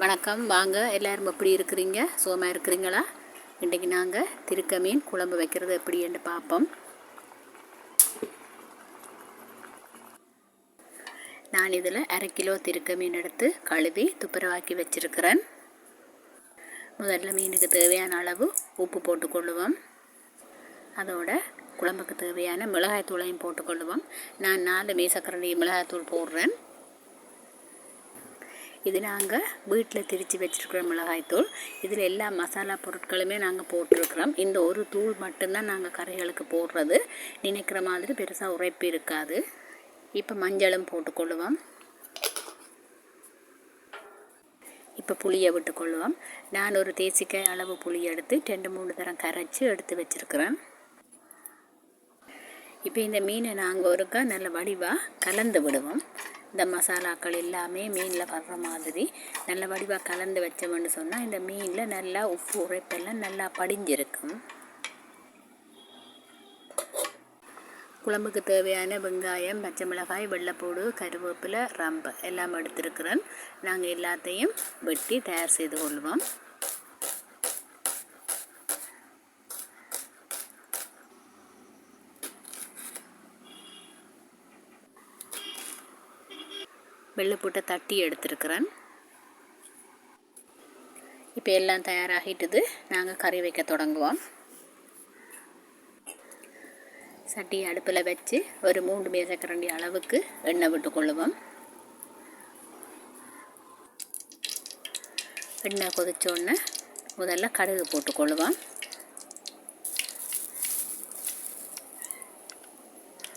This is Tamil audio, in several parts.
வணக்கம். வாங்க, எல்லோரும் எப்படி இருக்கிறீங்க? சுகமாக இருக்கிறீங்களா? இன்றைக்கி நாங்கள் திருக்க மீன் குழம்பு வைக்கிறது எப்படின்னு பார்ப்போம். நான் இதில் 1/2 கிலோ திருக்க மீன் எடுத்து கழுவி துப்புரவாக்கி வச்சுருக்கிறேன். முதல்ல மீனுக்கு தேவையான அளவு உப்பு போட்டுக்கொள்ளுவோம். அதோட குழம்புக்கு தேவையான மிளகாய் தூளையும் போட்டுக்கொள்ளுவோம். நான் 4 மேசக்கரண்டி மிளகாய் தூள் போடுறேன். இது நாங்கள் வீட்டில் திரித்து வச்சுருக்கிற மிளகாய்த்தூள். இதில் எல்லா மசாலா பொருட்களுமே நாங்கள் போட்டிருக்கிறோம். இந்த ஒரு தூள் மட்டும்தான் நாங்கள் கறிகளுக்கு போடுறது. நினைக்கிற மாதிரி பெருசாக உரைப்பு இருக்காது. இப்போ மஞ்சளும் போட்டுக்கொள்ளுவோம். இப்போ புளியை விட்டுக்கொள்ளுவோம். நான் ஒரு தேசிக்காய் அளவு புளி எடுத்து 2-3 தரம் கரைச்சி எடுத்து வச்சுருக்கிறேன். இப்போ இந்த மீனை நாங்கள் ஒருக்கா நல்ல வடிவாக கலந்து விடுவோம். இந்த மசாலாக்கள் எல்லாமே மீனில் வர்ற மாதிரி நல்ல வடிவாக கலந்து வச்சோம்னு சொன்னால் இந்த மீனில் நல்லா உப்பு உரைப்பெல்லாம் நல்லா படிஞ்சிருக்கும். குழம்புக்கு தேவையான வெங்காயம், பச்சை மிளகாய், வெள்ளைப்பூடு, கருவேப்பிலை, ரம்பை எல்லாம் எடுத்துருக்கிறேன். நாங்கள் எல்லாத்தையும் வெட்டி தயார் செய்து கொள்வோம். வெள்ளைப்பூட்டை தட்டி எடுத்துருக்கிறேன். இப்போ எல்லாம் தயாராகிட்டுது. நாங்கள் கறி வைக்க தொடங்குவோம். சட்டியை அடுப்பில் வச்சு ஒரு 3 மேசக்கரண்டி அளவுக்கு எண்ணெய் விட்டுக்கொள்ளுவோம். எண்ணெய் கொதிச்சோடனே முதல்ல கடுகு போட்டுக்கொள்ளுவோம்.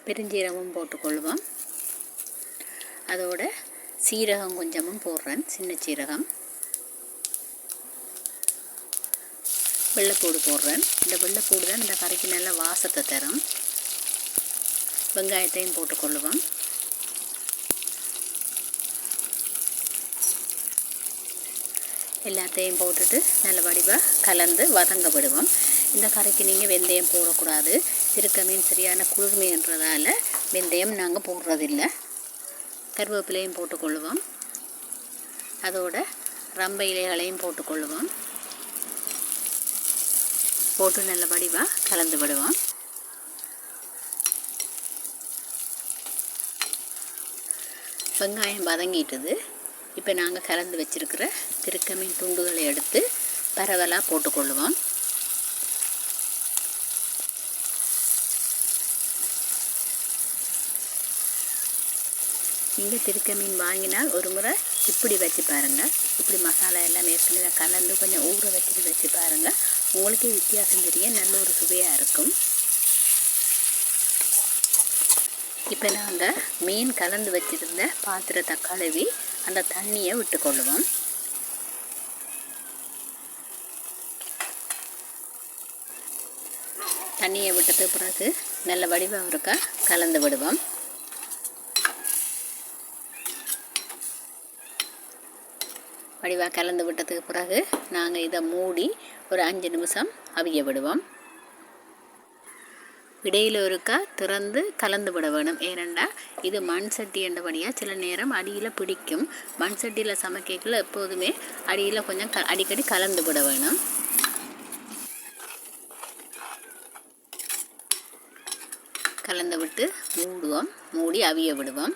பெருஞ்சீரகமும் போட்டுக்கொள்ளுவோம். அதோட சீரகம் கொஞ்சமும் போடுறேன், சின்ன சீரகம். வெள்ளைப்பூடு போடுறேன். இந்த வெள்ளைப்பூடு தான் இந்த கறிக்கு நல்ல வாசத்தை தரும். வெங்காயத்தையும் போட்டுக்கொள்ளுவோம். எல்லாத்தையும் போட்டுட்டு நல்ல வடிவாக கலந்து வதங்க விடுவோம். இந்த கறிக்கு நீங்கள் வெந்தயம் போடக்கூடாது. திருக்க மீன் சரியான குளிர்மைன்றதால வெந்தயம் நாங்கள் போடுறதில்லை. கருவேப்பிலையும் போட்டுக்கொள்ளுவோம். அதோட ரம்பை இலைகளையும் போட்டுக்கொள்ளுவோம். போட்டு நல்ல வடிவாக கலந்து விடுவோம். வெங்காயம் வதங்கிட்டுது. இப்போ நாங்கள் கலந்து வச்சுருக்கிற திருக்க மீன் துண்டுகளை எடுத்து பரவலாக போட்டுக்கொள்ளுவோம். நீங்கள் திருக்க மீன் வாங்கினால் ஒரு முறை இப்படி வச்சு பாருங்கள். இப்படி மசாலா எல்லாம் ஏற்கனவே கலந்து கொஞ்சம் ஊற வச்சு பாருங்கள். உங்களுக்கே வித்தியாசம் தெரிய நல்ல ஒரு சுவையாக இருக்கும். இப்போ நாங்கள் மீன் கலந்து வச்சுருந்த பாத்திரத்தை கழுவி அந்த தண்ணியை விட்டுக்கொள்ளுவோம். தண்ணியை விட்டது பிறகு நல்ல வடிவாக இருக்கா கலந்து விடுவோம். வடிவாக கலந்து விட்டதுக்கு பிறகு நாங்கள் இதை மூடி ஒரு 5 நிமிஷம் அவிய விடுவோம். இடையில் ஒருக்கா திறந்து கலந்து விட வேணும். ஏனெண்டா இது மண் சட்டி என்றபடியாக சில நேரம் அடியில் பிடிக்கும். மண் சட்டியில் சமைக்கல எப்போதுமே அடியில் கொஞ்சம் அடிக்கடி கலந்து விட வேணும். கலந்து விட்டு மூடுவோம். மூடி அவிய விடுவோம்.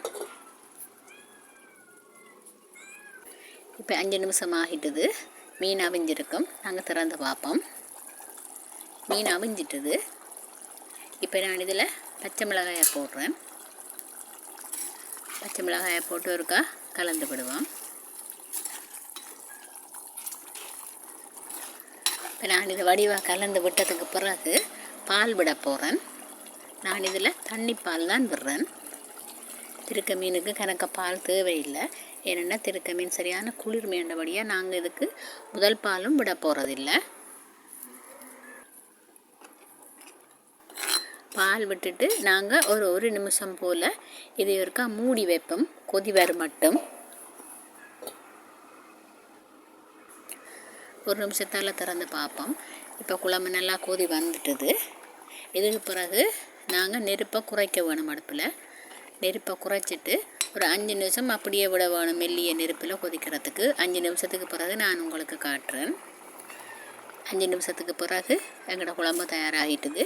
இப்போ 5 நிமிஷம் ஆகிட்டுது. மீன் அவிஞ்சிருக்கும். நாங்கள் திறந்து பார்ப்போம். மீன் அவிஞ்சிட்டுது. இப்போ நான் இதில் பச்சை மிளகாயை போடுறேன். பச்சை மிளகாயை போட்டு ஒருக்கா கலந்து விடுவோம். இப்போ நான் இதை வடிவாக கலந்து விட்டதுக்கு பிறகு பால் விட போகிறேன். நான் இதில் தண்ணி பால் தான் விடுறேன். திருக்க மீனுக்கு கணக்க பால் தேவையில்லை. ஏன்னா திருக்க மீன் சரியான குளிர்மையாண்டபடியாக நாங்கள் இதுக்கு முதல் பாலும் விட போகிறதில்லை. பால் விட்டுட்டு நாங்கள் ஒரு நிமிஷம் போல் இது ஒருக்கா மூடி வைப்போம். கொதி வரும் மட்டும். ஒரு நிமிஷத்தால் திறந்து பார்ப்போம். இப்போ குழம்பு நல்லா கொதி வந்துட்டுது. இதுக்கு பிறகு நாங்கள் நெருப்பை குறைக்க வேணும். அடுப்பில் நெருப்பை குறைச்சிட்டு ஒரு 5 நிமிஷம் அப்படியே விட வேணும் மெல்லிய நெருப்பில் கொதிக்கிறதுக்கு. 5 நிமிஷத்துக்கு பிறகு நான் உங்களுக்கு காட்டுறேன். 5 நிமிஷத்துக்கு பிறகு எங்களோட குழம்பு தயாராகிட்டுது.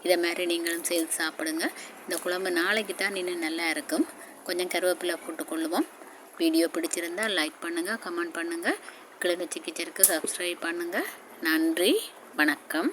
இதை மாதிரி நீங்களும் செய்து சாப்பிடுங்க. இந்த குழம்பு நாளைக்கு தான் இன்னும் நல்லா இருக்கும். கொஞ்சம் கருவேப்பிலை போட்டுக்கொள்ளுவோம். வீடியோ பிடிச்சிருந்தால் லைக் பண்ணுங்கள், கமெண்ட் பண்ணுங்கள், கிளிநொச்சி கிச்சனுக்கு சப்ஸ்கிரைப் பண்ணுங்கள். நன்றி, வணக்கம்.